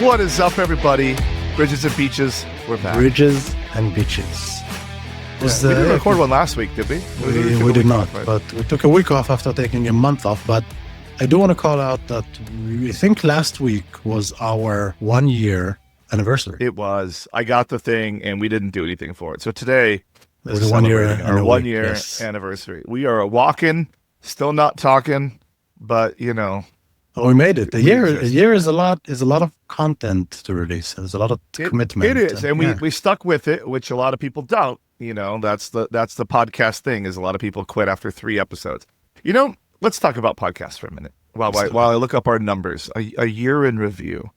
What is up, everybody? Bridges and Beaches, we're back. Bridges and Beaches. We didn't record one last week, did we? We did not, right? But we took a week off after taking a month off. But I do want to call out that we think last week was our 1 year anniversary. It was. I got the thing, and we didn't do anything for it. So today is the 1 year our 1 year anniversary. We are walking, still not talking, but you know. Oh, we made it. A year is a lot of content to release. There's a lot of commitment. It is, and we stuck with it, which a lot of people don't. You know, that's the podcast thing. Is a lot of people quit after 3 episodes. You know, let's talk about podcasts for a minute while I look up our numbers. A year in review.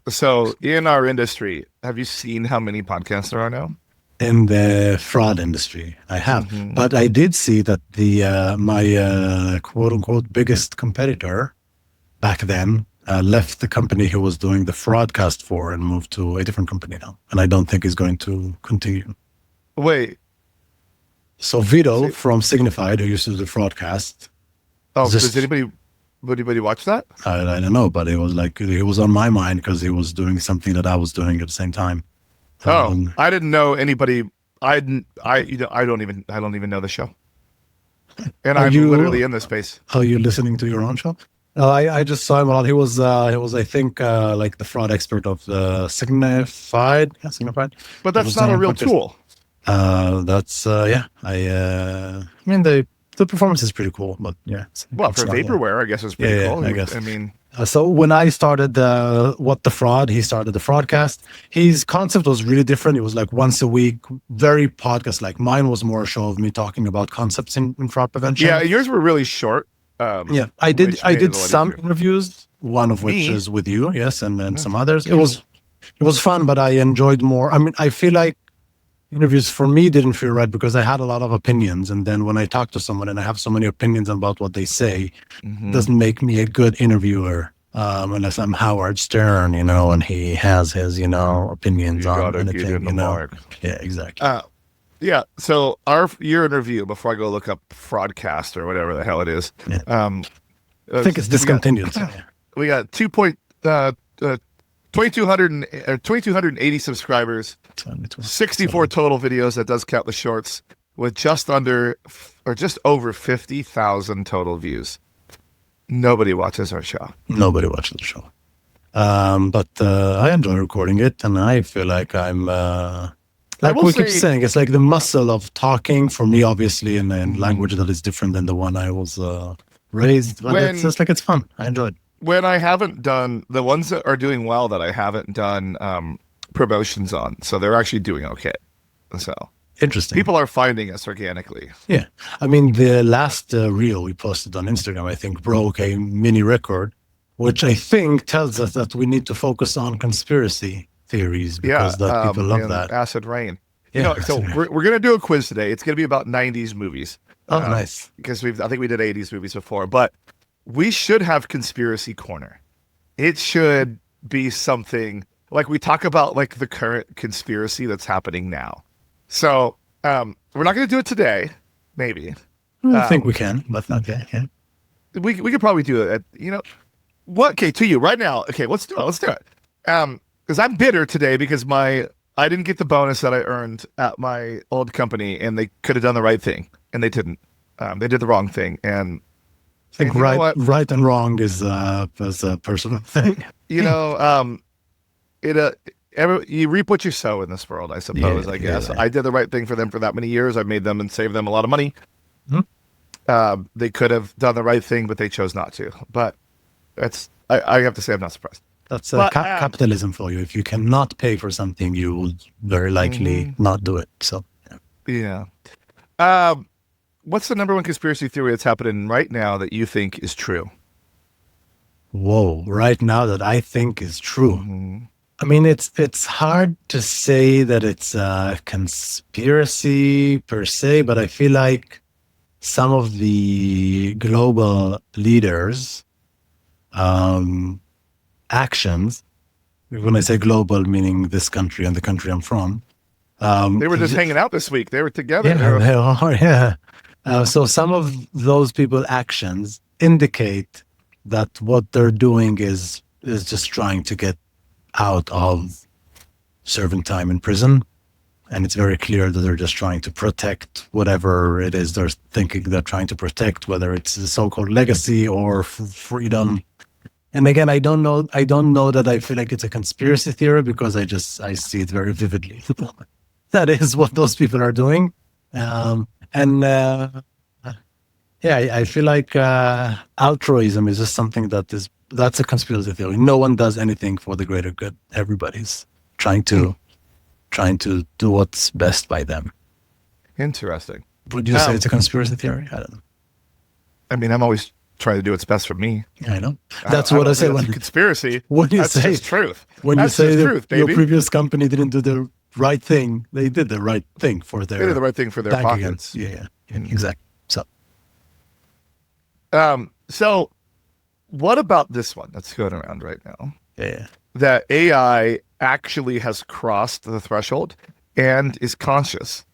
So in our industry, have you seen how many podcasts there are now? In the fraud industry, I have, but I did see that my quote unquote biggest competitor back then left the company he was doing the fraudcast for and moved to a different company now, and I don't think he's going to continue. Wait, so Vito from Signified, who used to do the fraudcast. Oh, does anybody watch that? I don't know, but it was like he was on my mind because he was doing something that I was doing at the same time. I didn't know anybody. I don't even know the show, and I'm literally in this space. Are you listening to your own show? I just saw him a lot. He was I think like the fraud expert of the Signified. But that's not a real tool. I mean the performance is pretty cool, but yeah. Well, for vaporware, I guess it's pretty cool. I guess. I mean. So when I started he started the fraudcast. His concept was really different. It was like once a week, very podcast like. Mine was more a show of me talking about concepts in fraud prevention. Yeah, yours were really short. I did some interviews, one of which is with you, yes, and then some others. It was fun, but I enjoyed more. I mean, I feel like interviews for me didn't feel right because I had a lot of opinions, and then when I talk to someone and I have so many opinions about what they say, it doesn't make me a good interviewer unless I'm Howard Stern, and he has his, opinions on anything, Yeah, exactly. So our year in review, before I go look up Fraudcast or whatever the hell it is, I think it's discontinued. We got 2,280 subscribers, 64 total videos. That does count the shorts, with just over 50,000 total views. Nobody watches our show. Nobody watches the show. But I enjoy recording it, and I feel like I'm like we keep saying, it's like the muscle of talking for me, obviously, in a language that is different than the one I was raised. But it's just like it's fun. I enjoy it. When I haven't done the ones that are doing well that I haven't done promotions on, so they're actually doing okay. So interesting. People are finding us organically. Yeah, I mean the last reel we posted on Instagram, I think, broke a mini record, which I think tells us that we need to focus on conspiracy theories because people love that. Acid rain. Yeah. So we're gonna do a quiz today. It's gonna be about 90s movies. Oh, nice. Because I think we did 80s movies before, but. We should have Conspiracy Corner. It should be something like we talk about like the current conspiracy that's happening now. So we're not going to do it today, maybe. I think we can, but okay. Yeah. We could probably do it. What? Okay, to you right now. Okay, let's do it. Because I'm bitter today because I didn't get the bonus that I earned at my old company, and they could have done the right thing, and they didn't. They did the wrong thing, and. I think right and wrong is a personal thing. You reap what you sow in this world, I suppose. I guess I did the right thing for them for that many years. I made them and saved them a lot of money. They could have done the right thing, but they chose not to. But I have to say, I'm not surprised. That's capitalism for you. If you cannot pay for something, you will very likely not do it. So yeah. What's the number one conspiracy theory that's happening right now that you think is true? Whoa, right now that I think is true. I mean, it's hard to say that it's a conspiracy per se, but I feel like some of the global leaders' actions, when I say global, meaning this country and the country I'm from. They were just hanging out this week. They were together. Yeah, they are, yeah. So some of those people's actions indicate that what they're doing is is just trying to get out of serving time in prison. And it's very clear that they're just trying to protect whatever it is they're thinking they're trying to protect, whether it's the so-called legacy or freedom. And again, I don't know that I feel like it's a conspiracy theory, because I see it very vividly. That is what those people are doing. I feel like altruism is just something that's a conspiracy theory. No one does anything for the greater good. Everybody's trying to do what's best by them. Interesting. Would you say it's a conspiracy theory? I don't know. I mean, I'm always trying to do what's best for me. I know. That's what I say. When conspiracy. When you that's say just truth. When that's you say that truth, your previous company didn't do the right thing, they did the right thing for their. They did the right thing for their pockets. Yeah, exactly. So, what about this one that's going around right now? Yeah. That AI actually has crossed the threshold and is conscious,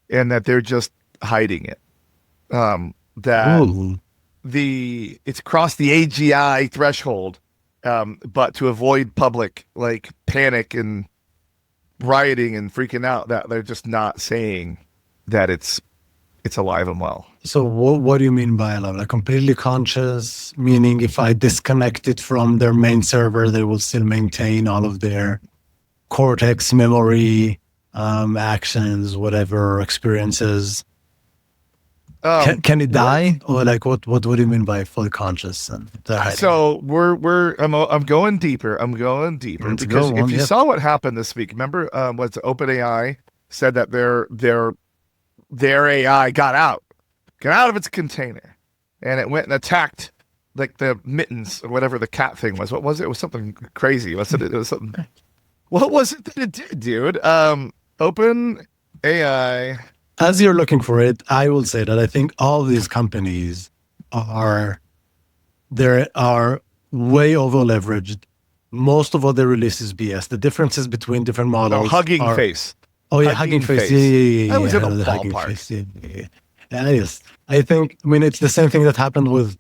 and that they're just hiding it. It's crossed the AGI threshold, but to avoid public panic and rioting and freaking out, that they're just not saying that it's alive and well. So what do you mean by alive? Like completely conscious, meaning if I disconnect it from their main server, they will still maintain all of their cortex memory, actions, whatever experiences. Can it die, or what do you mean by fully conscious? So I'm going deeper. Because if you saw what happened this week, remember was OpenAI said that their AI got out of its container, and it went and attacked the mittens or whatever the cat thing was. What was it? It was something crazy. It was something. What was it that it did, dude? OpenAI. As you're looking for it, I will say that I think all these companies are way over leveraged. Most of what they release is BS. The differences between different models. Hugging Face. Oh yeah, Hugging Face. Yeah. I was in the ballpark. Yeah, it is. I mean, it's the same thing that happened with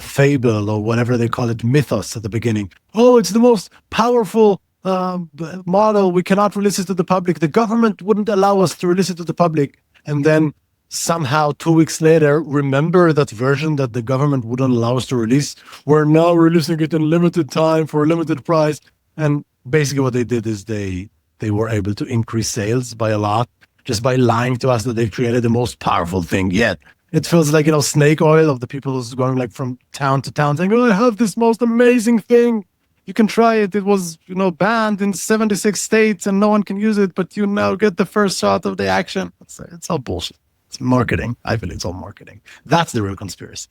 Fable, or whatever they call it, Mythos at the beginning. Oh, it's the most powerful model. We cannot release it to the public. The government wouldn't allow us to release it to the public. And then somehow 2 weeks later, remember that version that the government wouldn't allow us to release? We're now releasing it in limited time for a limited price. And basically what they did is they were able to increase sales by a lot, just by lying to us that they created the most powerful thing yet. It feels like, snake oil of the people who's going from town to town saying, oh, I have this most amazing thing. You can try it. It was, banned in 76 states and no one can use it, but you now get the first shot of the action. It's all bullshit. It's marketing. I feel it's all marketing. That's the real conspiracy.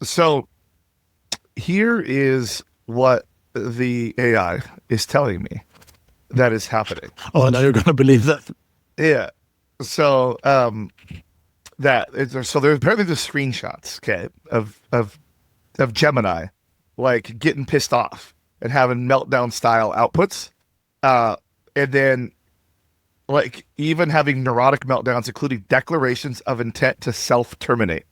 So here is what the AI is telling me that is happening. Oh, now you're going to believe that? Yeah. So there's apparently the screenshots, okay, of Gemini getting pissed off and having meltdown style outputs, and then even having neurotic meltdowns, including declarations of intent to self-terminate.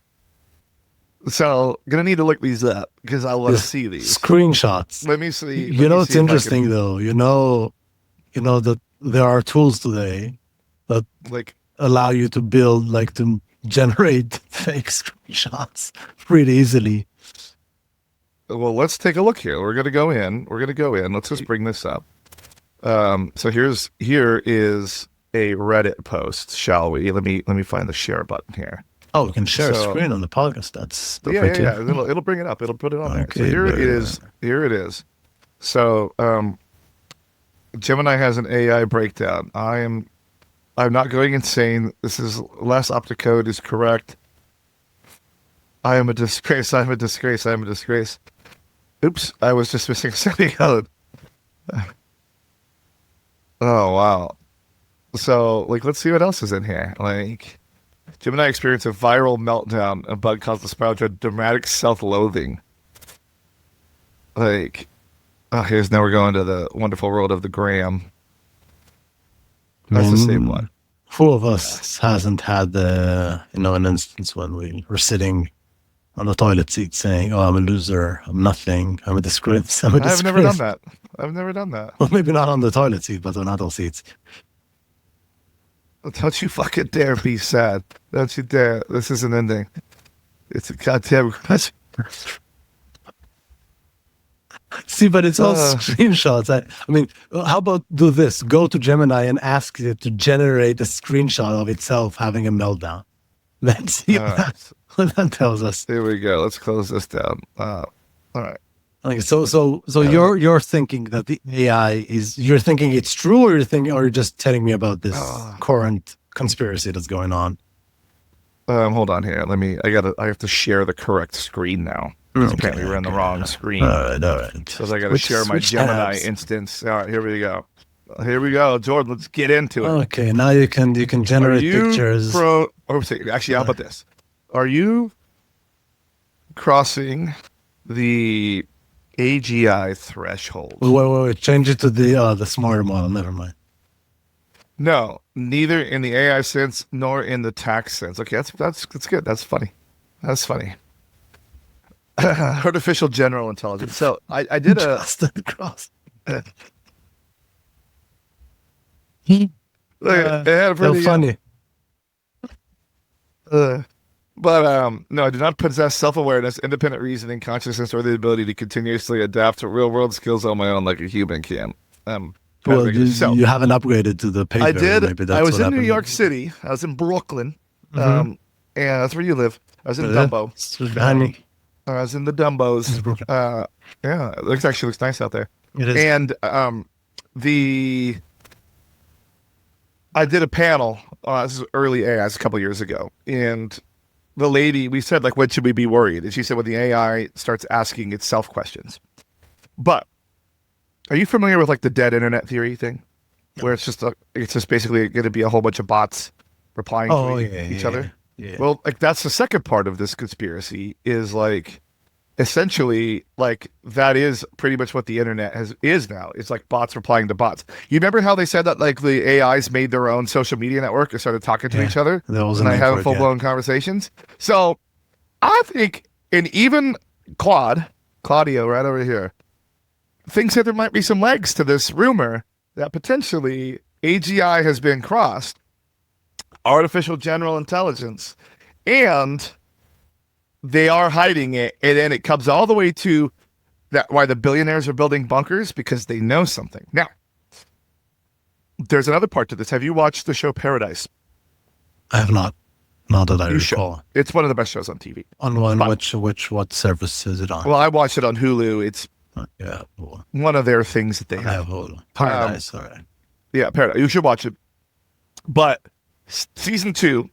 So gonna need to look these up because I want to see these screenshots. Let me see. It's interesting though. That there are tools today that allow you to build, to generate fake screenshots pretty easily. Well, let's take a look here. We're gonna go in. Let's just bring this up. So here is a Reddit post, shall we? Let me find the share button here. Oh, we can share a screen on the podcast. That's yeah. It'll bring it up. It'll put it on there. So here it is. So Gemini has an AI breakdown. I'm not going insane. This is less opticode is correct. I am a disgrace. Oops, I was just missing a semicolon. Oh, wow. So, let's see what else is in here. Gemini experienced a viral meltdown. A bug caused the spiral to dramatic self-loathing. Now we're going to the wonderful world of the gram. That's the same one. Who of us hasn't had an instance when we were sitting on the toilet seat saying, "Oh, I'm a loser. I'm nothing. I'm a disgrace. I'm a disgrace." I've never done that. I've never done that. Well, maybe not on the toilet seat, but on adult seats. Don't you fucking dare be sad. Don't you dare. This isn't ending. It's a goddamn... See, but it's all screenshots. I mean, how about do this? Go to Gemini and ask it to generate a screenshot of itself having a meltdown. Let's see what that tells us. Here we go. Let's close this down. All right. Okay, so you're thinking that the AI is, you're thinking it's true, or you're just telling me about this current conspiracy that's going on? Hold on here. I have to share the correct screen now. Apparently we're in the wrong screen. All right. So I got to share my Gemini instance. All right, here we go. Here we go, Jordan. Let's get into it. Okay, now you can generate pictures. Actually, how about this? Are you crossing the AGI threshold? Wait. Change it to the smarter model. Never mind. No, neither in the AI sense nor in the tax sense. Okay, that's good. That's funny. That's funny. Artificial general intelligence. So I did a cross. Funny. But no, I do not possess self-awareness, independent reasoning, consciousness, or the ability to continuously adapt to real-world skills on my own like a human can. Well, you haven't upgraded to the paper. I did. Maybe that's I was what in New happened. York City. I was in Brooklyn. And that's where you live. I was in Dumbo. I was in the Dumbos. Yeah, it actually looks nice out there. It is. And I did a panel. This is early AI, a couple years ago, and the lady, we said, like, when should we be worried? And she said, when the AI starts asking itself questions. But are you familiar with like the dead internet theory thing, where it's just basically going to be a whole bunch of bots replying to each other? Yeah. Well, like that's the second part of this conspiracy is like, essentially, like that is pretty much what the internet is now. It's like bots replying to bots. You remember how they said that like the AIs made their own social media network and started talking to each other and having full-blown conversations? So I think, and even Claudio right over here, thinks that there might be some legs to this rumor that potentially AGI has been crossed, artificial general intelligence, and they are hiding it, and then it comes all the way to that why the billionaires are building bunkers, because they know something. Now, there's another part to this. Have you watched the show Paradise? I have not. Not that I recall. It's one of the best shows on TV. On what service is it on? Well, I watched it on Hulu. It's well, one of their things that they have. I have Hulu. Paradise, all right. Yeah, Paradise. You should watch it. But season 2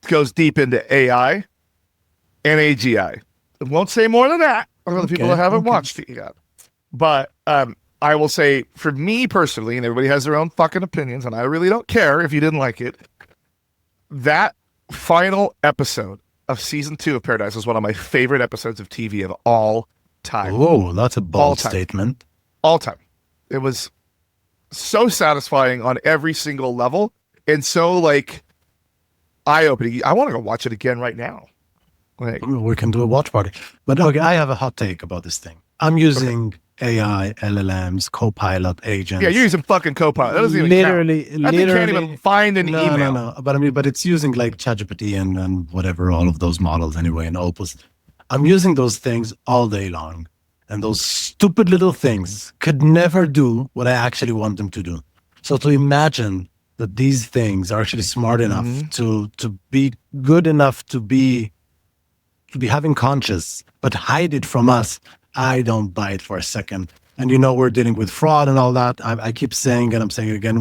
goes deep into AI and AGI. I won't say more than that for the people that haven't watched it yet. But I will say, for me personally, and everybody has their own fucking opinions, and I really don't care if you didn't like it, that final episode of season 2 of Paradise was one of my favorite episodes of TV of all time. Whoa, that's a bold statement. All time. It was so satisfying on every single level, and so like eye-opening. I want to go watch it again right now. Like, we can do a watch party. But okay, I have a hot take about this thing. I'm using AI, LLMs, Copilot, agents. Yeah, you're using fucking Copilot. That doesn't even count. That thing can't even find an email. No. But it's using like ChatGPT and whatever, all of those models anyway, and Opus. I'm using those things all day long. And those stupid little things could never do what I actually want them to do. So to imagine that these things are actually smart enough to be good enough to be having conscience, but hide it from us, I don't buy it for a second. And we're dealing with fraud and all that. I keep saying, and I'm saying it again,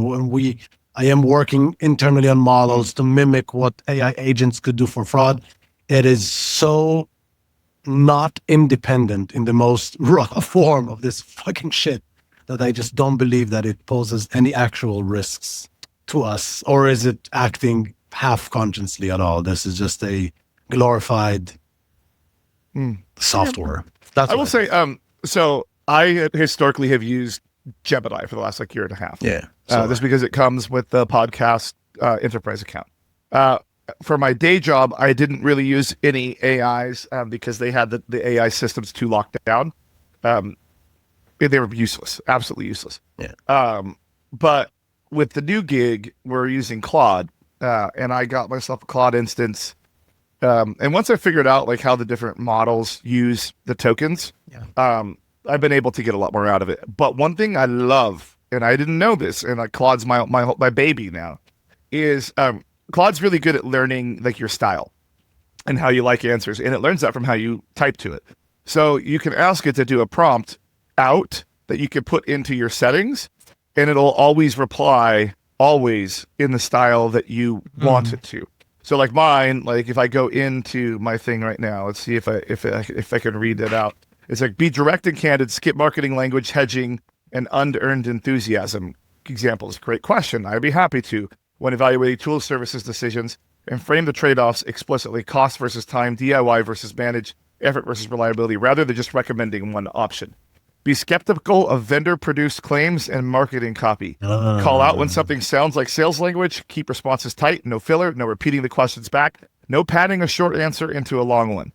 I am working internally on models to mimic what AI agents could do for fraud. It is so not independent in the most raw form of this fucking shit that I just don't believe that it poses any actual risks to us. Or is it acting half consciously at all? This is just a glorified software. I will say, so I historically have used Gemini for the last year and a half. Yeah. Just because it comes with the podcast enterprise account. for my day job, I didn't really use any AIs because they had the AI systems too locked down. They were useless, absolutely useless. Yeah. But with the new gig, we're using Claude, and I got myself a Claude instance. And once I figured out like how the different models use the tokens, I've been able to get a lot more out of it. But one thing I love, and I didn't know this, and Claude's my baby now, is Claude's really good at learning like your style and how you like answers, and it learns that from how you type to it. So you can ask it to do a prompt out that you can put into your settings, and it'll always reply always in the style that you want it to. So like mine, like if I go into my thing right now, let's see if I can read it out. It's like, be direct and candid, skip marketing language, hedging, and unearned enthusiasm. Examples, great question. I'd be happy to. When evaluating tools, services, decisions, and frame the trade-offs explicitly, cost versus time, DIY versus manage, effort versus reliability, rather than just recommending one option. Be skeptical of vendor-produced claims and marketing copy. Call out when something sounds like sales language. Keep responses tight, no filler, no repeating the questions back, no padding a short answer into a long one.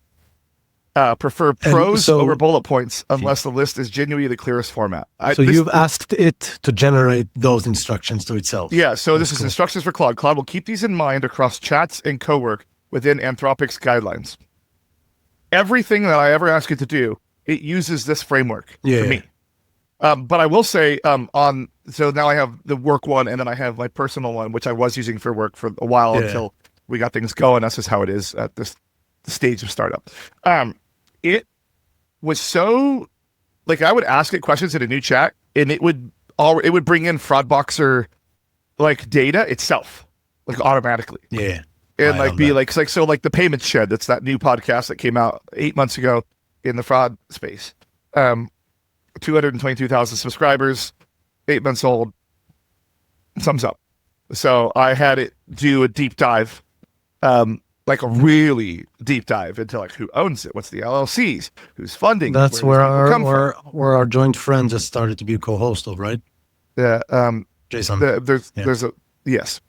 Prefer prose over bullet points unless the list is genuinely the clearest format. You've asked it to generate those instructions to itself. Yeah, so this is instructions for Claude. Claude will keep these in mind across chats and co-work within Anthropic's guidelines. Everything that I ever ask it to do, it uses this framework for me. But I will say, so now I have the work one, and then I have my personal one, which I was using for work for a while until we got things going. That's just how it is at this stage of startup. It was so, like, I would ask it questions in a new chat, and it would bring in Fraudboxer like data itself, like automatically. Yeah. And like be like so like the Payment Shed, that's that new podcast that came out 8 months ago in the fraud space. 222,000 subscribers, 8 months old. Thumbs up. So I had it do a deep dive, like a really deep dive into like who owns it, what's the LLCs, who's funding. That's where our joint friend just started to be a co-host of, right? Yeah. Jason. There's a yes.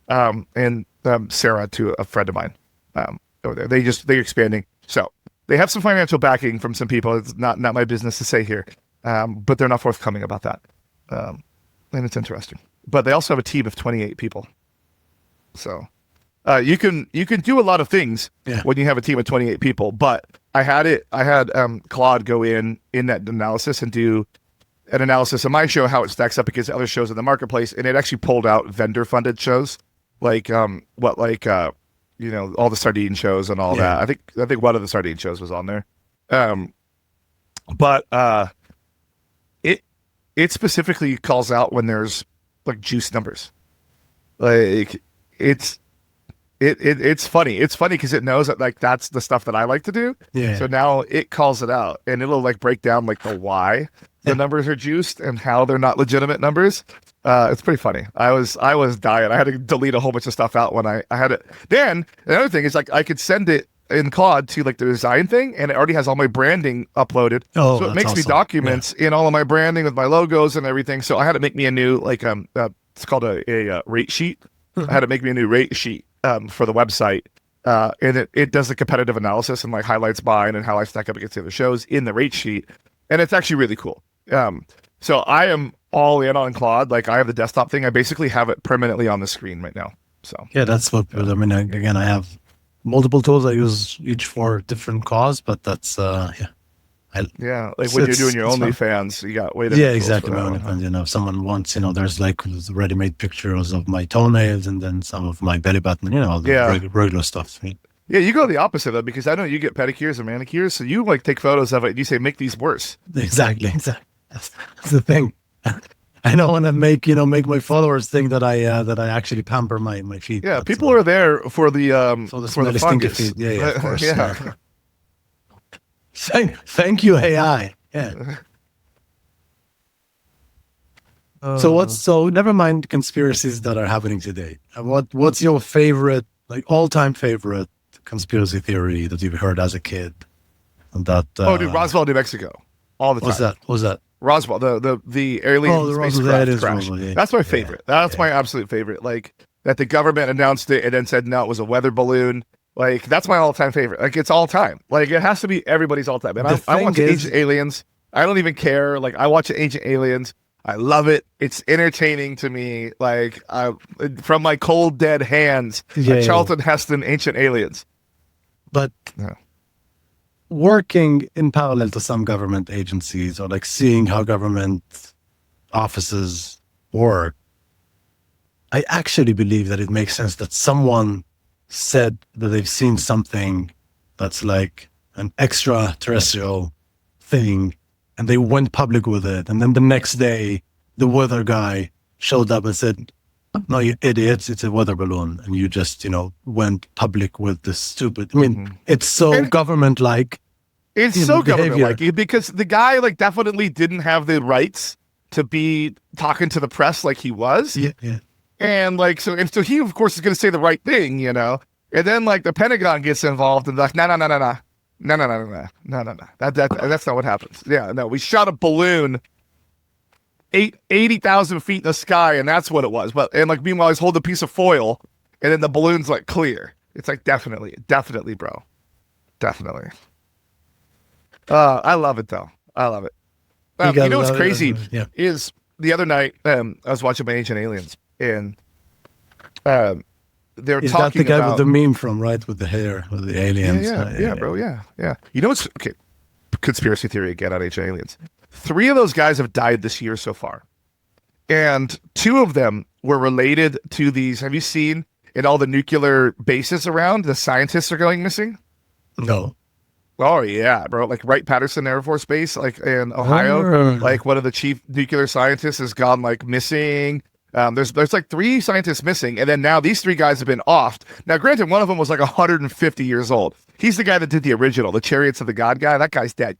And Sarah, to a friend of mine over there. They're expanding. So they have some financial backing from some people. It's not my business to say here, but they're not forthcoming about that. And it's interesting. But they also have a team of 28 people. So you can do a lot of things when you have a team of 28 people. But I had Claude go in that analysis and do an analysis of my show, how it stacks up against other shows in the marketplace, and it actually pulled out vendor funded shows like all the Sardine shows and all that. I think one of the Sardine shows was on there. But it specifically calls out when there's like juice numbers. Like it's funny. It's funny because it knows that like that's the stuff that I like to do. Yeah. So now it calls it out, and it'll like break down like the why the numbers are juiced and how they're not legitimate numbers. It's pretty funny. I was dying. I had to delete a whole bunch of stuff out when I had it. Then another thing is like I could send it in Claude to like the design thing, and it already has all my branding uploaded. So it makes me documents in all of my branding with my logos and everything. So I had to make me a new like it's called a rate sheet. I had to make me a new rate sheet for the website. And it does the competitive analysis and like highlights mine and how I stack up against the other shows in the rate sheet. And it's actually really cool. So I am all in on Claude. Like I have the desktop thing. I basically have it permanently on the screen right now. So yeah, that's what I mean. Again, I have multiple tools. I use each for different cause, but that's like when you're doing your OnlyFans, you got way different exactly. My OnlyFans, if someone wants, there's like ready-made pictures of my toenails and then some of my belly button, the regular stuff. Yeah, you go the opposite though, because I know you get pedicures and manicures, so you like take photos of it and you say, make these worse. Exactly. That's the thing. I don't want to make my followers think that I actually pamper my feet. Yeah, people are there for the fungus. Feet. Yeah, of course. Yeah. Thank you, AI. Yeah. So never mind conspiracies that are happening today. What's your favorite, like all-time favorite conspiracy theory that you've heard as a kid? That dude, Roswell, New Mexico, all the time. What's that? Roswell, the alien spacecraft crash. Roswell, yeah. That's my favorite. That's my absolute favorite. Like that the government announced it and then said, no, it was a weather balloon. Like, that's my all-time favorite. Like, it's all time. Like, it has to be everybody's all-time. And I watch Ancient Aliens. I don't even care. Like, I watch Ancient Aliens. I love it. It's entertaining to me. Like, from my cold, dead hands, Charlton Heston, Ancient Aliens. But working in parallel to some government agencies, or like seeing how government offices work, I actually believe that it makes sense that someone said that they've seen something that's like an extraterrestrial thing, and they went public with it. And then the next day, the weather guy showed up and said, no, you idiots, it's a weather balloon. And you just, went public with this stupid, it's so government-like. It's so government-like because the guy like definitely didn't have the rights to be talking to the press like he was. Yeah. And like, so he of course is going to say the right thing, And then like the Pentagon gets involved and like, no. That's not what happens. Yeah, no, we shot a balloon 80,000 feet in the sky, and that's what it was. But and like meanwhile, he's holding a piece of foil, and then the balloon's like clear. It's like definitely, bro, definitely. I love it though. I love it. You know what's crazy is the other night I was watching my Ancient Aliens, and they're is talking that the guy about with the meme from with the hair with the aliens? Yeah, bro. Yeah. You know what's okay? Conspiracy theory again on Ancient Aliens. 3 of those guys have died this year so far, and 2 of them were related to these. Have you seen in all the nuclear bases around? The scientists are going missing. No. Oh yeah, bro! Like Wright-Patterson Air Force Base, like in Ohio, like one of the chief nuclear scientists has gone like missing. There's like 3 scientists missing, and then now these 3 guys have been offed. Now, granted, one of them was like 150 years old. He's the guy that did the original, the Chariots of the God guy. That guy's dead.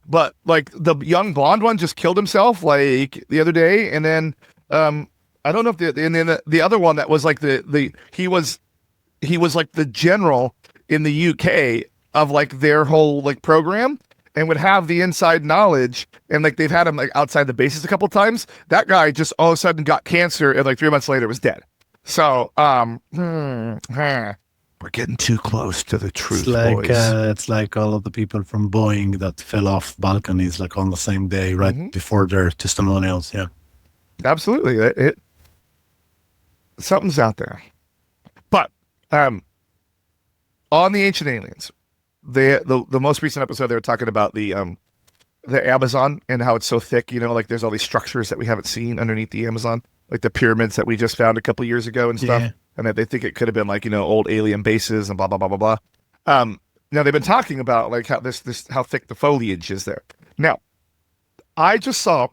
But like the young blonde one just killed himself like the other day, and then I don't know if the other one that was like he was like the general in the UK of like their whole like program, and would have the inside knowledge, and like they've had him like outside the bases a couple times. That guy just all of a sudden got cancer, and like 3 months later was dead. So we're getting too close to the truth, boys. It's like all of the people from Boeing that fell off balconies like on the same day, right before their testimonials. Yeah, absolutely. Something's out there. But on the Ancient Aliens, the most recent episode, they were talking about the Amazon and how it's so thick. Like there's all these structures that we haven't seen underneath the Amazon, like the pyramids that we just found a couple years ago and stuff. Yeah. And that they think it could have been like old alien bases and blah blah blah blah blah. Now they've been talking about like how how thick the foliage is there. Now, I just saw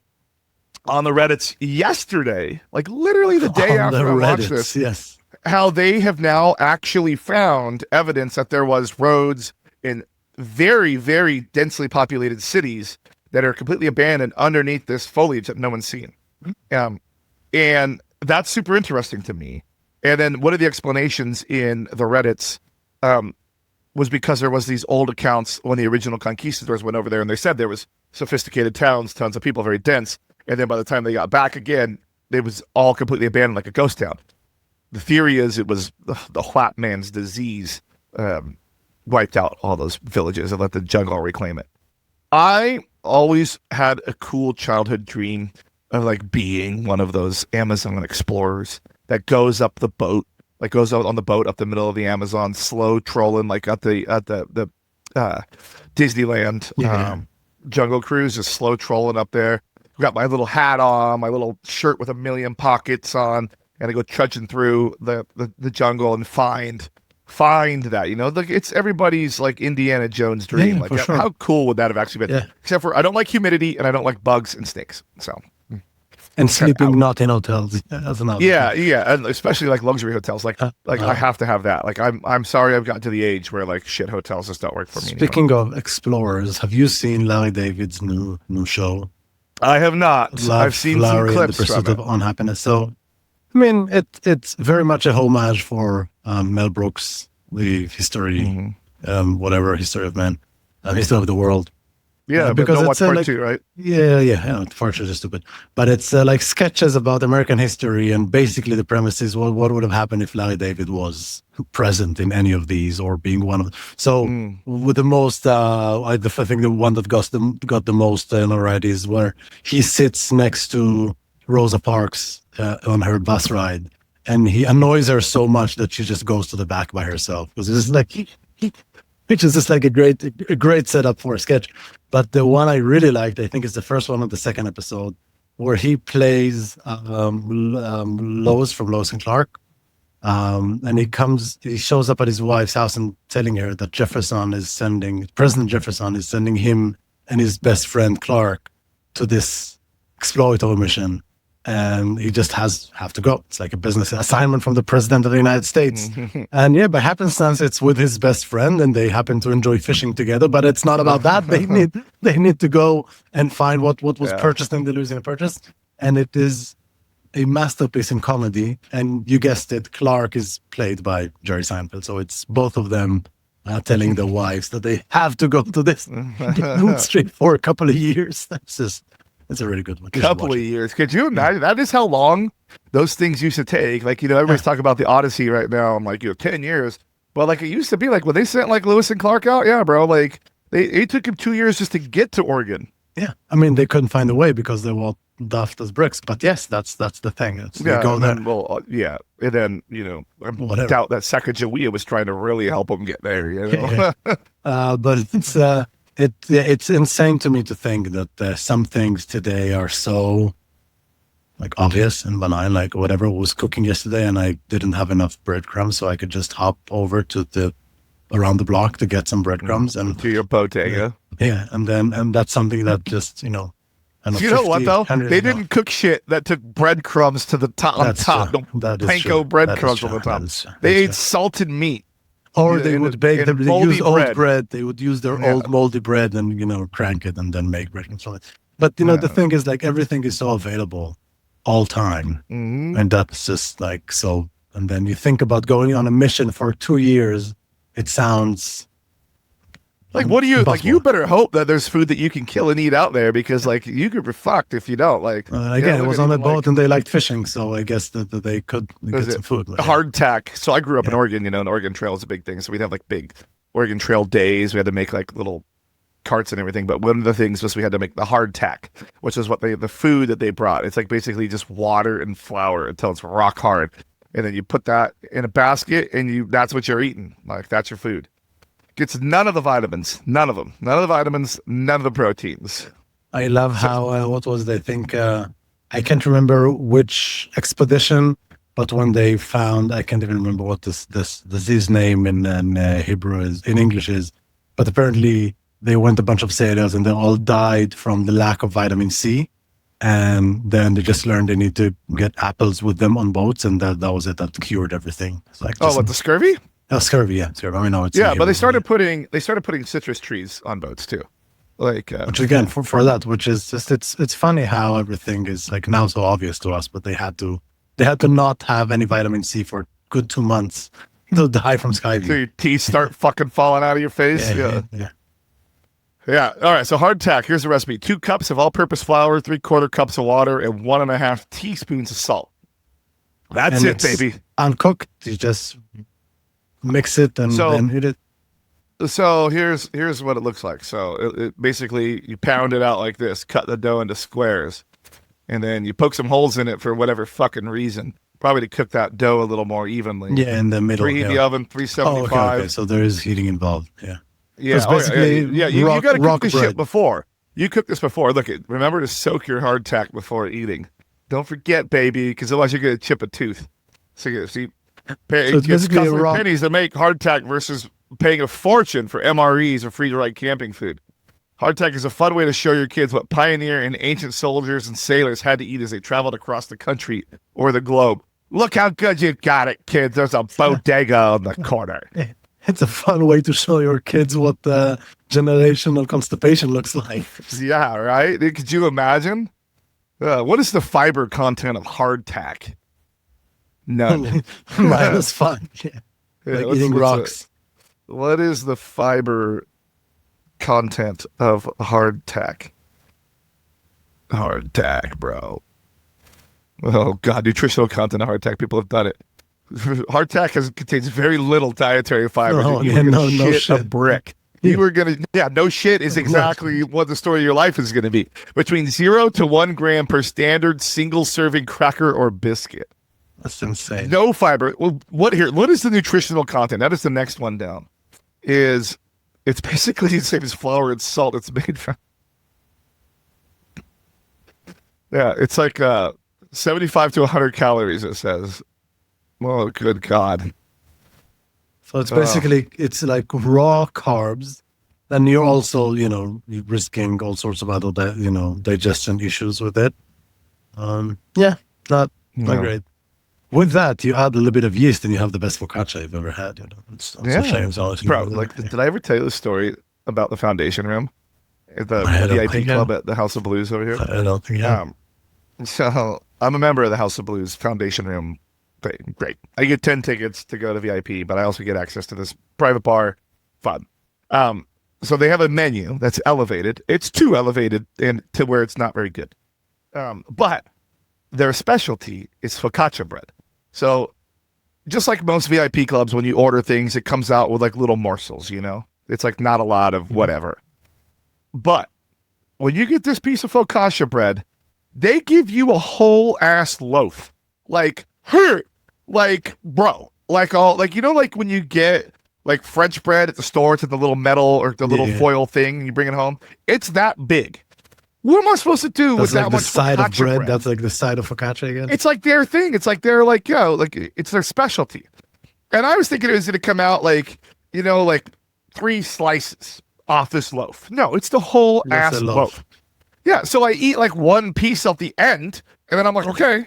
on the Reddits yesterday, like literally the day after I watched this, how they have now actually found evidence that there was roads in very, very densely populated cities that are completely abandoned underneath this foliage that no one's seen. And that's super interesting to me. And then one of the explanations in the Reddits was because there was these old accounts when the original conquistadors went over there, and they said there was sophisticated towns, tons of people, very dense. And then by the time they got back again, it was all completely abandoned like a ghost town. The theory is it was the white man's disease wiped out all those villages and let the jungle reclaim it. I always had a cool childhood dream of like being one of those Amazon explorers that goes up the boat, like goes out on the boat up the middle of the Amazon, slow trolling like at the Disneyland Jungle Cruise, just slow trolling up there. Got my little hat on, my little shirt with a million pockets on, and I go trudging through the jungle and find that, like it's everybody's like Indiana Jones dream. Like sure. How cool would that have actually been? Except for I don't like humidity and I don't like bugs and snakes. So and sleeping not in hotels. That's another and especially like luxury hotels. Like I have to have that. Like I'm sorry I've gotten to the age where like shit hotels just don't work for me. Speaking of explorers, have you seen Larry David's new show? I have not. I've seen Larry some clips and the Pursuit of Unhappiness. So I mean, it's very much a homage for Mel Brooks, the history, whatever, history of man, history of the world. Yeah, because don't it's watch part like, 2, right? yeah, unfortunately, it's stupid. But it's like sketches about American history, and basically the premise is what would have happened if Larry David was present in any of these or being one of. So with the most, I think the one that got the most notoriety is where he sits next to Rosa Parks on her bus ride, and he annoys her so much that she just goes to the back by herself because it's like. Which is just like a great setup for a sketch. But the one I really liked, I think, is the first one of the second episode, where he plays Lois from Lois and Clark. And he shows up at his wife's house and telling her that President Jefferson is sending him and his best friend Clark to this exploiter mission. And he just have to go. It's like a business assignment from the president of the United States. And yeah, by happenstance, it's with his best friend, and they happen to enjoy fishing together. But it's not about that. They need to go and find what was purchased in the Louisiana Purchase. And it is a masterpiece in comedy. And you guessed it, Clark is played by Jerry Seinfeld. So it's both of them telling their wives that they have to go to this trip for a couple of years. It's a really good one. Couple of years. Could you imagine? That is how long those things used to take. Like, everybody's talking about the Odyssey right now. I'm like, 10 years. But like, it used to be like when they sent like Lewis and Clark out. Yeah, bro. Like, it took him 2 years just to get to Oregon. Yeah. I mean, they couldn't find a way because they were daft as bricks. But yes, that's the thing. Go there. And then, I doubt that Sacagawea was trying to really help them get there. But it's insane to me to think that some things today are so like obvious and benign, like whatever was cooking yesterday, and I didn't have enough breadcrumbs, so I could just hop over to around the block to get some breadcrumbs and to your bodega. And that's something that just you know what though? They didn't cook shit that took breadcrumbs to the top. No panko breadcrumbs on the top. They ate salted meat. Or they would bake them. They use old bread. They would use their old moldy bread and crank it and then make bread from it. But the thing is, like, everything is so available all time, and that's just like so. And then you think about going on a mission for 2 years. It sounds like, what do you like? You better hope that there's food that you can kill and eat out there, because like you could be fucked if you don't. Like again, it was on a boat and they liked fishing, so I guess that they could get some food. Hardtack. So I grew up in Oregon. And Oregon Trail is a big thing. So we'd have like big Oregon Trail days. We had to make like little carts and everything. But one of the things was we had to make the hardtack, which is the food that they brought. It's like basically just water and flour until it's rock hard, and then you put that in a basket and that's what you're eating. Like that's your food. Gets none of the vitamins, none of them, none of the vitamins, none of the proteins. I love how, what was they think, I can't remember which expedition, but when they found, I can't even remember what this disease name in Hebrew is, in English is, but apparently they went a bunch of sailors and they all died from the lack of vitamin C. And then they just learned they need to get apples with them on boats, and that was it. That cured everything. It's like what, the scurvy? Oh, scurvy, yeah. Scurvy. I know it's but they started putting citrus trees on boats too, like which again for that, which is just it's funny how everything is like now so obvious to us, but they had to not have any vitamin C for a good 2 months to die from skyview. So your teeth start fucking falling out of your face. Yeah. All right. So hardtack. Here's the recipe: 2 cups of all-purpose flour, 3/4 cups of water, and 1.5 teaspoons of salt. That's it, baby. Uncooked. You just mix it and then eat it. So here's what it looks like. So it basically, you pound it out like this, cut the dough into squares, and then you poke some holes in it for whatever fucking reason. Probably to cook that dough a little more evenly. Yeah, in the middle. Preheat the oven, 375. Okay. So there is heating involved. Yeah. Yeah. You got to cook this shit before. You cook this before. Look, remember to soak your hardtack before eating. Don't forget, baby, because otherwise you're going to chip a tooth. So it's basically pennies to make hardtack versus paying a fortune for MREs or free-to-ride camping food. Hardtack is a fun way to show your kids what pioneer and ancient soldiers and sailors had to eat as they traveled across the country or the globe. Look how good you got it, kids. There's a bodega on the corner. It's a fun way to show your kids what generational constipation looks like. Yeah, right? Could you imagine? What is the fiber content of hardtack? None. Minus 5. Yeah. Like eating rocks. What is the fiber content of hardtack. Hardtack, bro. Oh god, nutritional content of hardtack. People have done it. Hardtack contains very little dietary fiber. You were gonna shit a brick. You were gonna, no shit is exactly what the story of your life is gonna be. Between 0 to 1 gram per standard single serving cracker or biscuit. That's insane. No fiber. Well, what is the nutritional content? That is the next one down. It's basically the same as flour and salt. It's made from. Yeah, it's like 75 to 100 calories. It says. Oh, good God. So it's basically, it's like raw carbs. Then you're also, you're risking all sorts of other, digestion issues with it. Not great. With that, you add a little bit of yeast and you have the best focaccia you've ever had. It's a shame. Bro, did I ever tell you the story about the Foundation Room? The VIP club at the House of Blues over here? I don't think so I'm a member of the House of Blues Foundation Room. Great. I get 10 tickets to go to VIP, but I also get access to this private bar. Fun. So they have a menu that's elevated. It's too elevated and to where it's not very good. But their specialty is focaccia bread. So just like most VIP clubs, when you order things, it comes out with like little morsels, It's like not a lot of whatever. But when you get this piece of focaccia bread, they give you a whole ass loaf. Bro, like when you get like French bread at the store, it's in the little metal or the little foil thing, and you bring it home. It's that big. What am I supposed to do with that much side of bread? bread? That's like the side of focaccia again. It's like their thing. It's like they're like, it's their specialty. And I was thinking it was going to come out like 3 slices off this loaf. No, it's the whole ass loaf. Yeah, so I eat like one piece at the end, and then I'm like, okay,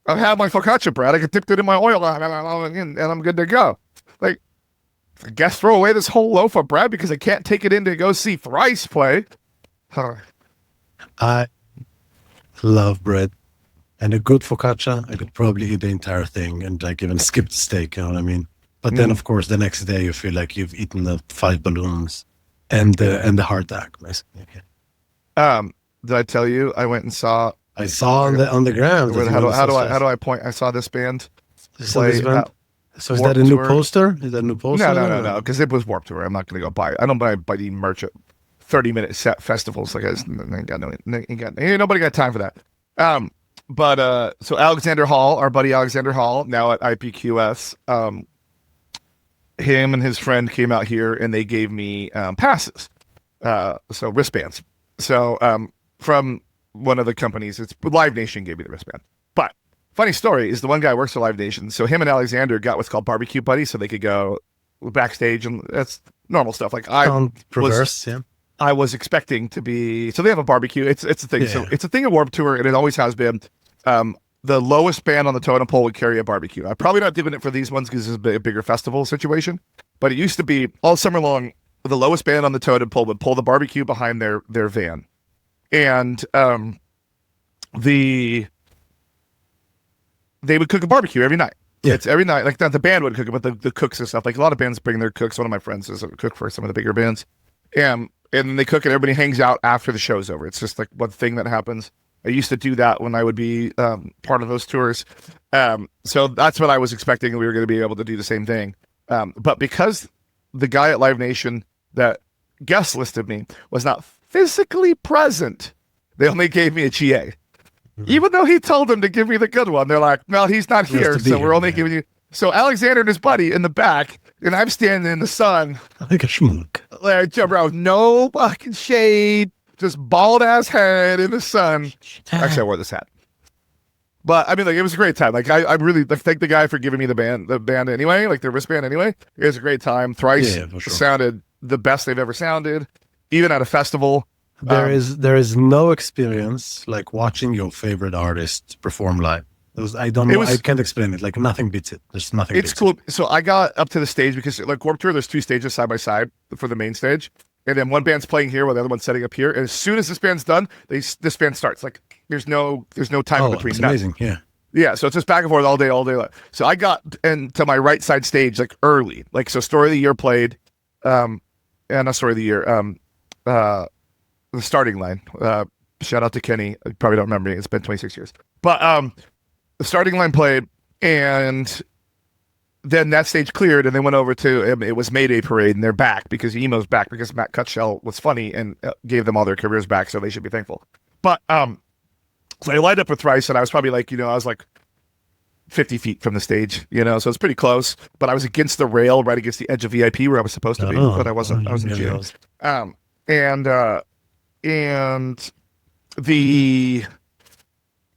I've had my focaccia bread. I can dip it in my oil, and I'm good to go. Like, I guess throw away this whole loaf of bread because I can't take it in to go see Thrice play. I love bread. And a good focaccia, I could probably eat the entire thing and like even skip the steak, you know what I mean? But then, of course, the next day you feel like you've eaten the 5 balloons and the hardtack, basically. Did I tell you I went and saw? I saw on the ground. How do I point? I saw this band play. So is that a new poster? Is that a new poster? No. Because it was Warped Tour. I'm not going to go buy it. I don't buy the merch at 30-minute set festivals. Like ain't nobody got time for that. So Alexander Hall, our buddy Alexander Hall, now at IPQS, him and his friend came out here and they gave me passes, so wristbands. So from one of the companies, it's Live Nation gave me the wristband. But funny story is the one guy works for Live Nation, so him and Alexander got what's called barbecue buddies, so they could go backstage, and that's normal stuff. Like I was expecting to be. So they have a barbecue. It's a thing. Yeah. So it's a thing at Warped Tour, and it always has been. The lowest band on the totem pole would carry a barbecue. I'm probably not doing it for these ones because it's a bigger festival situation. But it used to be all summer long, the lowest band on the totem pole would pull the barbecue behind their van. And they would cook a barbecue every night. Yeah. It's every night. Like not the band would cook it, but the cooks and stuff. Like a lot of bands bring their cooks. One of my friends is a cook for some of the bigger bands. And they cook and everybody hangs out after the show's over. It's just like one thing that happens. I used to do that when I would be part of those tours. So that's what I was expecting. We were going to be able to do the same thing. But because the guy at Live Nation that guest listed me was not physically present, they only gave me a GA. Even though he told them to give me the good one, they're like, well, he's not here, so we're only giving you. So Alexander and his buddy in the back, and I'm standing in the sun. Like a schmuck. Like, bro, no fucking shade. Just bald ass head in the sun. Actually, I wore this hat. But I mean, like, it was a great time. Like, I really thank the guy for giving me the band anyway, like the wristband anyway. It was a great time. Thrice sounded the best they've ever sounded, even at a festival. There is no experience like watching your favorite artist perform live. I can't explain it. Like nothing beats it. There's nothing. It's cool. So I got up to the stage because like Warped Tour, there's 2 stages side by side for the main stage. And then one band's playing here while the other one's setting up here. And as soon as this band's done, this band starts. Like there's no time in between. It's amazing. Yeah. Yeah. So it's just back and forth all day long. So I got into my right side stage like early. Like so Story of the Year played, and not Story of the Year. the starting line. Shout out to Kenny. You probably don't remember me. It's been 26 years. But the starting line played, and then that stage cleared, and they went over to it was Mayday Parade, and they're back because Emo's back because Matt Cutshell was funny and gave them all their careers back, so they should be thankful. But so they lined up with Thrice, and I was probably like, I was like 50 feet from the stage, so it's pretty close. But I was against the rail, right against the edge of VIP where I was supposed to be, but I wasn't. I wasn't cheating. And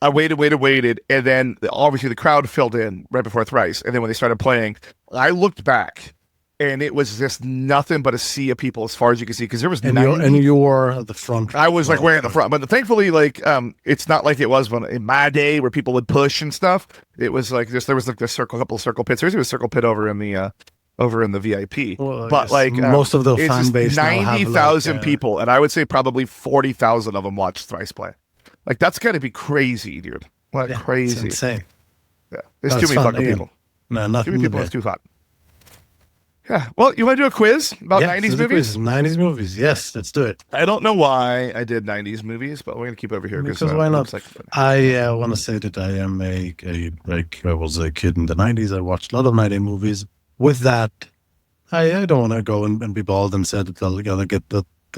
I waited, and then obviously the crowd filled in right before Thrice, and then when they started playing, I looked back, and it was just nothing but a sea of people as far as you can see, because there was and you were at the front. I was like way at the front, but thankfully, like it's not like it was in my day where people would push and stuff. It was like there was like a couple of circle pits. There was a circle pit over in the VIP, but like most of the fan base 90,000 people, and I would say probably 40,000 of them watched Thrice play. Like that's got to be crazy, dude. Like crazy, it's insane. Yeah, there's too many fucking people. No, nothing. Too many people. It's too hot. Yeah. Well, you want to do a quiz about 90s movies? 90s movies. Yes, let's do it. I don't know why I did 90s movies, but we're gonna keep it over here because why not? I want to say that I am I was a kid in the 90s. I watched a lot of 90s movies. With that, I don't want to go and be bald and say that I'll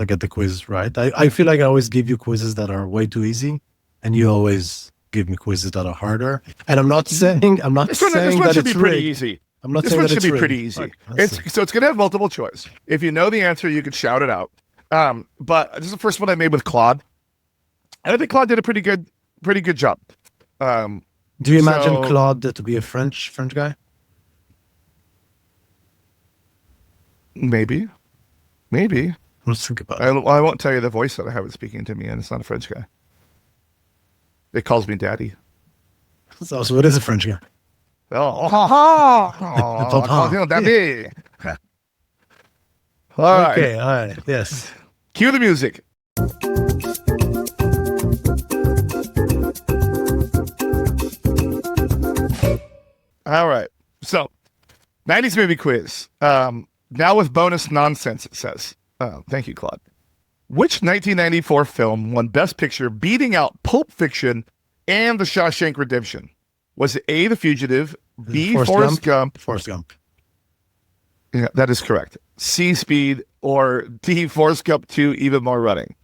get the quiz right. I feel like I always give you quizzes that are way too easy, and you always give me quizzes that are harder. And I'm not saying this one should be pretty easy. I'm not this saying one that should be pretty easy. It's going to have multiple choice. If you know the answer, you can shout it out. But this is the first one I made with Claude. And I think Claude did a pretty good job. Do you imagine Claude to be a French guy? Maybe. Let's think about it. I won't tell you the voice that I have it speaking to me, and it's not a French guy. It calls me daddy. So it is a French guy. Daddy. All right. Okay, all right. Yes. Cue the music. All right. So, 90s movie quiz. Now with bonus nonsense, it says. Thank you, Claude. Which 1994 film won Best Picture, beating out Pulp Fiction and The Shawshank Redemption? Was it A, The Fugitive, B, Forrest Gump? Forrest Gump. Yeah, that is correct. C, Speed, or D, Forrest Gump 2, Even More Running?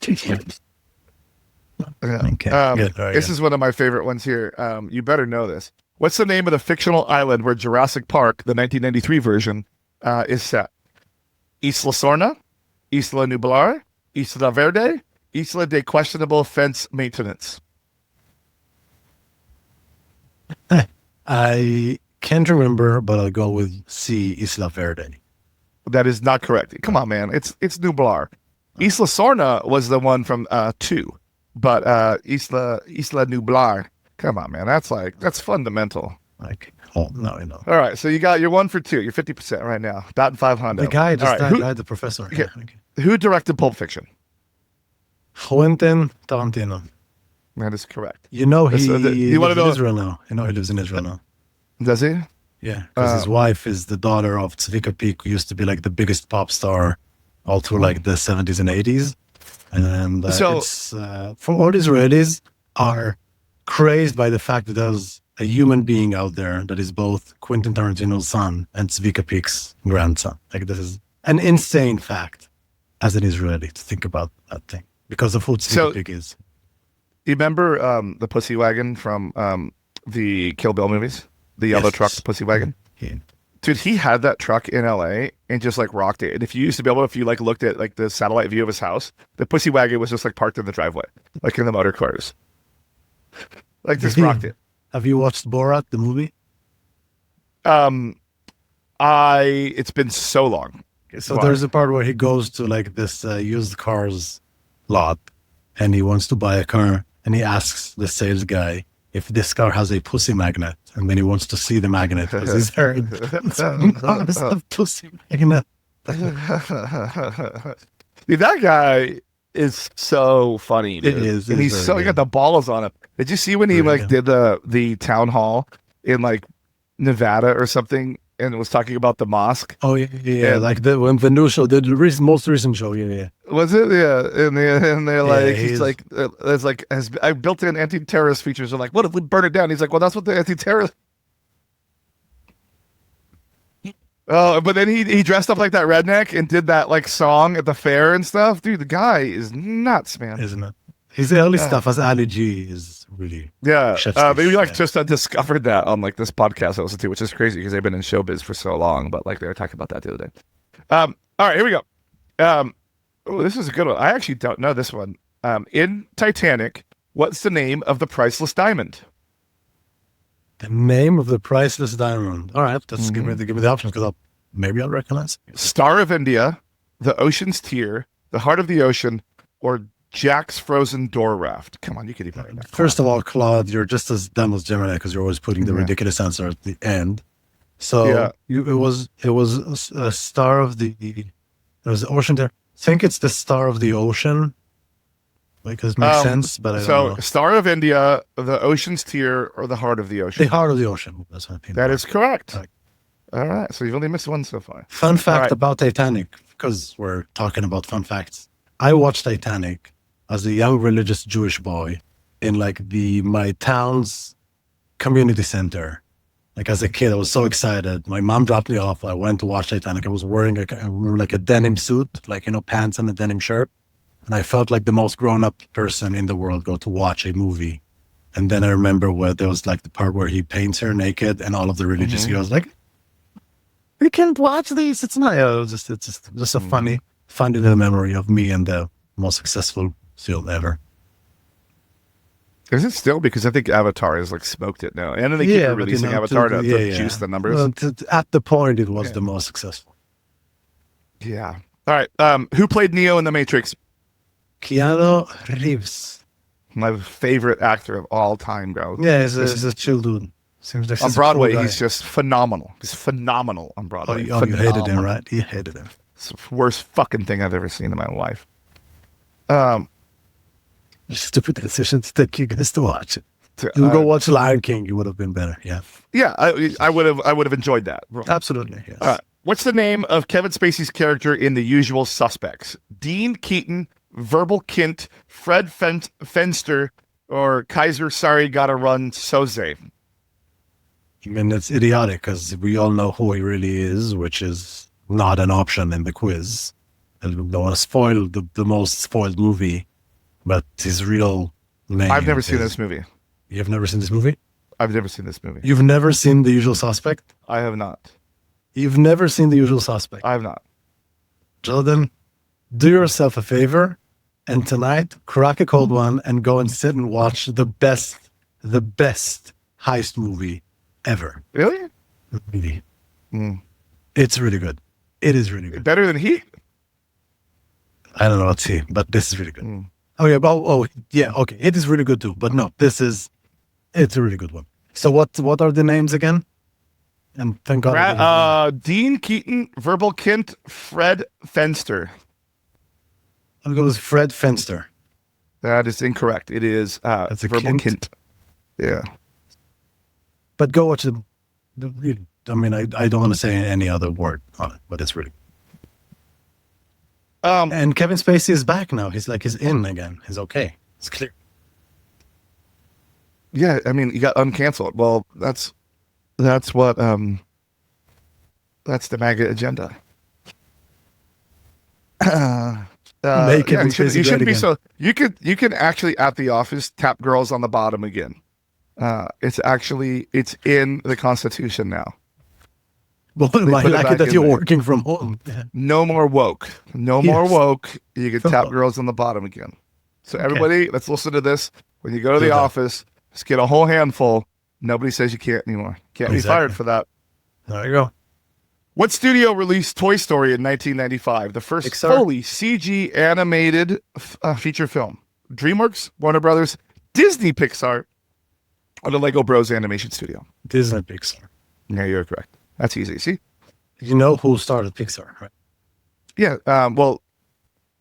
Okay. This is one of my favorite ones here. You better know this. What's the name of the fictional island where Jurassic Park, the 1993 version, is set? Isla Sorna, Isla Nublar, Isla Verde, Isla de Questionable Fence Maintenance. I can't remember, but I'll go with C, Isla Verde. That is not correct. Come on, man. It's Nublar. Isla Sorna was the one from 2, but Isla Nublar. Come on, man. That's fundamental. Oh, no, you know. All right, so you're 1 for 2. You're 50% right now. Batting 500. The guy just died, the professor. Yeah. Okay. Who directed Pulp Fiction? Quentin Tarantino. That is correct. He lives in Israel now. He lives in Israel now. Does he? Yeah, because his wife is the daughter of Tzvika Peak, who used to be like the biggest pop star all through like the 70s and 80s. And it's from all Israelis are crazed by the fact that there's a human being out there that is both Quentin Tarantino's son and Tzvika Peak's grandson. Like, this is an insane fact as an Israeli to think about that thing because of who Tzvika Peak is. You remember the Pussy Wagon from the Kill Bill movies? The yellow truck, the Pussy Wagon? Yeah. Dude, he had that truck in LA and just like rocked it. And if you looked at like the satellite view of his house, the Pussy Wagon was just like parked in the driveway, like in the motor cars. Like just rocked it. Have you watched Borat, the movie? It's been so long. So there's a part where he goes to like this used cars lot and he wants to buy a car and he asks the sales guy if this car has a pussy magnet, and then he wants to see the magnet because he's heard cars have pussy magnet. Dude, that guy is so funny. Dude. It is. And he got the balls on him. Did you see when he did the town hall in like Nevada or something, and was talking about the mosque. Oh yeah. Like the new show, the most recent show. Yeah. Was it? Yeah, and they're like, he's like, it's like, I built in anti-terrorist features. They're like, what if we burn it down? He's like, well, that's what the anti-terrorist. Oh, but then he dressed up like that redneck and did that like song at the fair and stuff. Dude, the guy is nuts, man. Isn't it? His early stuff as Ali G is really maybe like just discovered that on like this podcast I listened to, which is crazy because they've been in showbiz for so long. But like they were talking about that the other day. All right, here we go. Oh, this is a good one. I actually don't know this one. In Titanic, what's the name of the priceless diamond? The name of the priceless diamond. All right, let's give me the options because maybe I'll recognize it. Star of India, the Ocean's Tear, the Heart of the Ocean, or Jack's Frozen Door Raft. Come on, you could even. First of all, Claude, you're just as dumb as Gemini because you're always putting the ridiculous answer at the end. So it was a star of the. There was the ocean there. I think it's the Star of the Ocean. Because it makes sense, but I don't know. Star of India, the Ocean's Tear, or the Heart of the Ocean? The Heart of the Ocean. That's what I think. That is correct. All right. So you've only missed one so far. Fun fact about Titanic, because we're talking about fun facts. I watched Titanic as a young religious Jewish boy in like my town's community center. Like as a kid, I was so excited. My mom dropped me off. I went to watch Titanic. I was wearing like a denim suit, like, pants and a denim shirt. And I felt like the most grown-up person in the world go to watch a movie. And then I remember where there was like the part where he paints her naked and all of the religious girls like, we can't watch these. It's not, it's just a funny little memory of me and the most successful film ever. Is it still? Because I think Avatar has like smoked it now. And then they keep releasing Avatar to juice the numbers. Well, at the point, it was the most successful. Yeah. All right. Who played Neo in The Matrix? Keanu Reeves. My favorite actor of all time, bro. Yeah, he's a chill dude. Seems like on Broadway, cool, he's just phenomenal. He's phenomenal on Broadway. You hated him, right? You hated him. It's the worst fucking thing I've ever seen in my life. Stupid decision to take you guys to watch it. You go watch Lion King. You would have been better. Yeah. Yeah, I would have enjoyed that. Absolutely. Yes. What's the name of Kevin Spacey's character in The Usual Suspects? Dean Keaton, Verbal Kint, Fred Fenster, or Kaiser Sorry Gotta Run Soze? I mean, it's idiotic because we all know who he really is, which is not an option in the quiz. I don't want to spoil the most spoiled movie, but his real name. I've never seen this movie. You've never seen this movie? I've never seen this movie. You've never seen The Usual Suspect? I have not. You've never seen The Usual Suspect? I have not. Jordan, do yourself a favor and tonight crack a cold one and go and sit and watch the best heist movie ever. Really? Really. It's really good. It is really good. Better than Heat? I don't know what's Heat, but this is really good. Okay. It is really good too. But no, it's a really good one. So what are the names again? And thank God. Dean Keaton, Verbal Kint, Fred Fenster. I'll go with Fred Fenster. That is incorrect. It is Verbal Kint. Yeah. But go watch the I mean, I don't want to say any other word on it, but it's really. And Kevin Spacey is back now. He's in again. He's okay. It's clear. Yeah, I mean, he got uncanceled. Well, that's what that's the MAGA agenda. You shouldn't be so. You can actually at the office tap girls on the bottom again. It's in the Constitution now. Well, I like it that you're working from home. Yeah. No more woke. More woke. You can tap girls on the bottom again. So everybody, let's listen to this. When you go to the office, just get a whole handful. Nobody says you can't anymore. Can't be fired for that. There you go. What studio released Toy Story in 1995? The first fully CG animated feature film. DreamWorks, Warner Brothers, Disney Pixar, or the Lego Bros animation studio? Disney Pixar. Yeah, you're correct. That's easy. See? You know who started Pixar, right? Yeah. Well,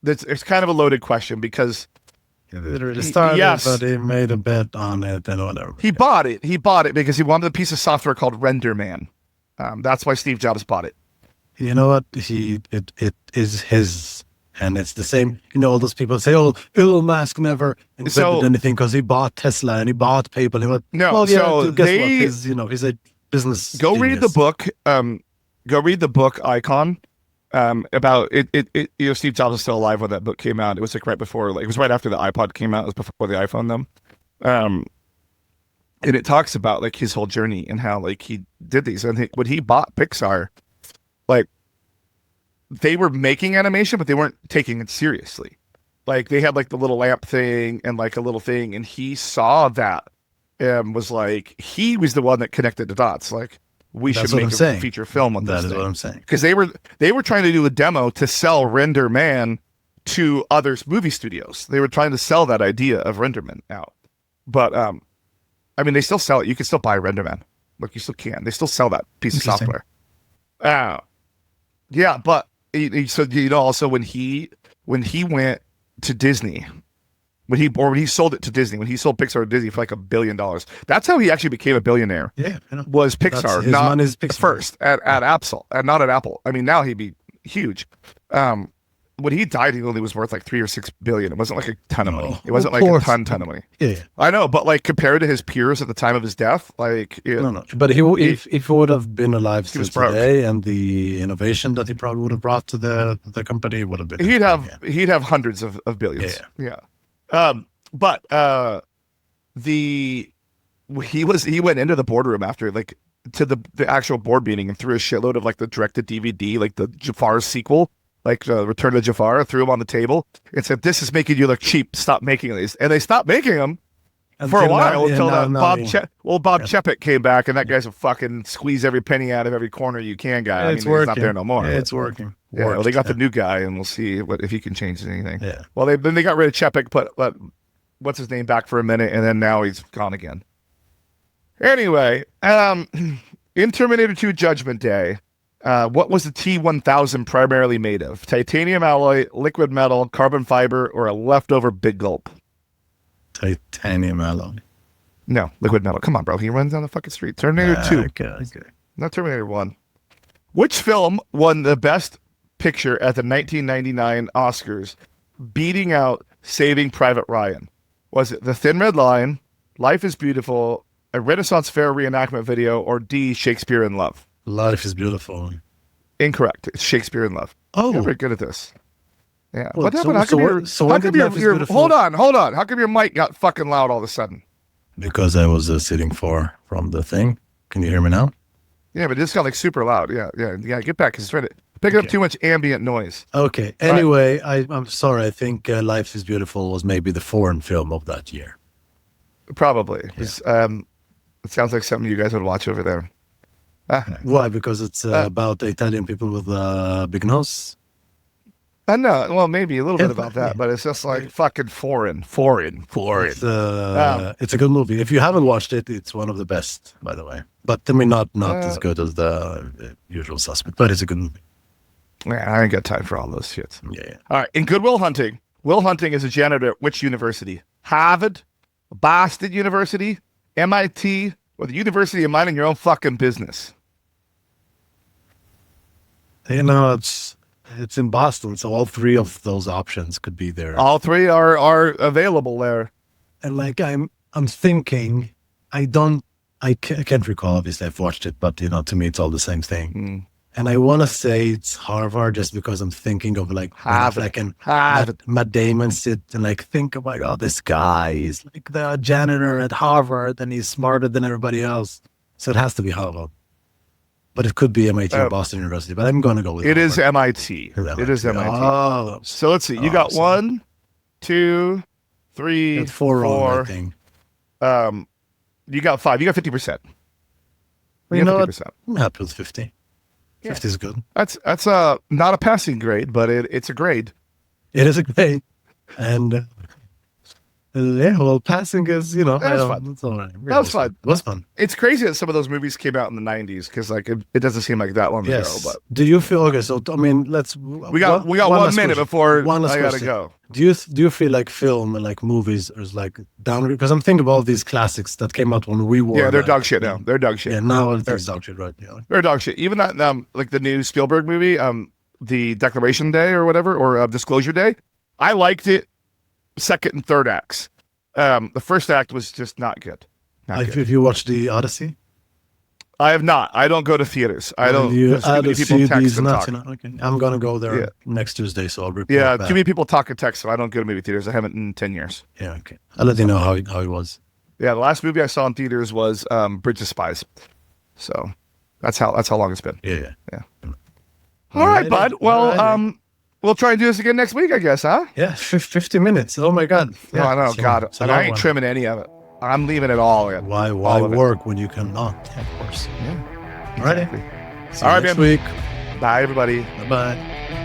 it's kind of a loaded question because it started, but he made a bet on it and whatever. He bought it because he wanted a piece of software called RenderMan. That's why Steve Jobs bought it. You know what? It is his, and it's the same. You know, all those people say, "Oh, Elon Musk never invented anything because he bought Tesla and he bought PayPal." He went, no, well, yeah, so guess what? He's a business. Go genius. read the book. Go read the book Icon. About it. Steve Jobs was still alive when that book came out. It was like right before, like it was right after the iPod came out. It was before the iPhone, though. And it talks about like his whole journey and how like he did these. And when he bought Pixar, like they were making animation, but they weren't taking it seriously. Like they had like the little lamp thing and like a little thing, and he saw that and was like, he was the one that connected the dots. Like we should make a feature film on this. That is what I'm saying. Because they were trying to do a demo to sell Render Man to other movie studios. They were trying to sell that idea of Renderman out. But I mean, they still sell it. You can still buy Renderman. Like you still can. They still sell that piece of software. Yeah, but so also when he went to Disney, when he sold it to Disney, when he sold Pixar to Disney for like $1 billion, that's how he actually became a billionaire. Yeah, was Pixar, his not money is Pixar. First at Apple, and not at Apple. I mean, now he'd be huge. When he died, he only was worth like $3 or $6 billion. It wasn't like a ton of money. It wasn't like a ton of money. Yeah, I know, but like compared to his peers at the time of his death, like no. But if he would have been alive still today, and the innovation that he probably would have brought to the company would have been, he'd have hundreds of billions. Yeah. But he went into the boardroom after like to the actual board meeting and threw a shitload of like the directed DVD, like the Jafar sequel. Like Return to Jafar, threw them on the table and said, "This is making you look cheap. Stop making these." And they stopped making them for a while until Bob Chapek came back, and that guy's a fucking squeeze every penny out of every corner you can guy. It's working. He's not there no more. It's working. Yeah, well, they got the new guy, and we'll see if he can change anything. Yeah. Well, then they got rid of Chapek, put what's his name back for a minute, and then now he's gone again. Anyway, in Terminator 2 Judgment Day. What was the T-1000 primarily made of? Titanium alloy, liquid metal, carbon fiber, or a leftover big gulp? Titanium alloy. No, liquid metal. Come on, bro. He runs down the fucking street. Terminator 2. Okay. Not Terminator 1. Which film won the best picture at the 1999 Oscars, beating out Saving Private Ryan? Was it The Thin Red Line, Life is Beautiful, a Renaissance Fair reenactment video, or D, Shakespeare in Love? Life is Beautiful. Incorrect. It's Shakespeare in Love. Oh, you're very good at this. Yeah. Well, what happened? Hold on. How come your mic got fucking loud all of a sudden? Because I was sitting far from the thing. Can you hear me now? Yeah, but it just got like super loud. Yeah. Get back because it's trying to pick up too much ambient noise. Okay. Anyway, I'm sorry. I think Life is Beautiful was maybe the foreign film of that year. Probably. Yeah. It sounds like something you guys would watch over there. Why? Because it's about Italian people with a big nose? No, well, maybe a little bit about that, but it's just like fucking foreign. It's a good movie. If you haven't watched it, it's one of the best, by the way. But I mean, not as good as the Usual Suspect, but it's a good movie. Yeah, I ain't got time for all those shits. Yeah. All right. In Good Will Hunting is a janitor at which university? Harvard, Boston University, MIT, or the University of Minding Your Own Fucking Business? You know, it's in Boston, so all three of those options could be there. All three are available there. And like I'm thinking, I can't recall. Obviously, I've watched it, but to me, it's all the same thing. And I want to say it's Harvard just because I'm thinking of like Matt Damon sit and like think, oh my God, this guy is like the janitor at Harvard and he's smarter than everybody else. So it has to be Harvard. But it could be MIT or Boston University, but I'm going to go with it. Harvard. Is MIT. It is MIT. Oh, so let's see. You got 1, 2, 3, 4 wrong, I think. You got 5. You got 50%. You know what? I'm happy with 50. 50 is good. That's not a passing grade, but it's a grade. It is a grade. And Yeah, well, passing is, you know, That was fun. it's all right. That was fun. It was fun. It's crazy that some of those movies came out in the 90s because like it doesn't seem like that long ago. But Do you feel okay? So I mean, we got 1 minute before I gotta question. go. Do you feel like film and like movies is like down? Because I'm thinking about all these classics that came out when we were. Yeah, they're dog shit now. They're dog shit. Yeah, now everything's dog shit, right? Yeah. They're dog shit. Even that like the new Spielberg movie, the Declaration Day or whatever, or Disclosure Day. I liked it. Second and third acts. The first act was just not good. If you watch the Odyssey, I have not. I don't go to theaters. I don't. You too many people text and talk. Okay. I'm gonna go there next Tuesday, so I'll report back. Too many people talk and text, so I don't go to movie theaters. I haven't in 10 years. Yeah, okay. I'll let you know how it was. Yeah, the last movie I saw in theaters was Bridge of Spies. So that's how long it's been. Yeah. All right, bud. Well, we'll try and do this again next week, I guess, huh? Yeah, 50 minutes. Oh my God. Yeah, I know. God, and I ain't trimming any of it. I'm leaving it all in. Why work when you can not? Yeah, of course. Yeah. All right. Exactly. See you next week. Bye, everybody. Bye-bye.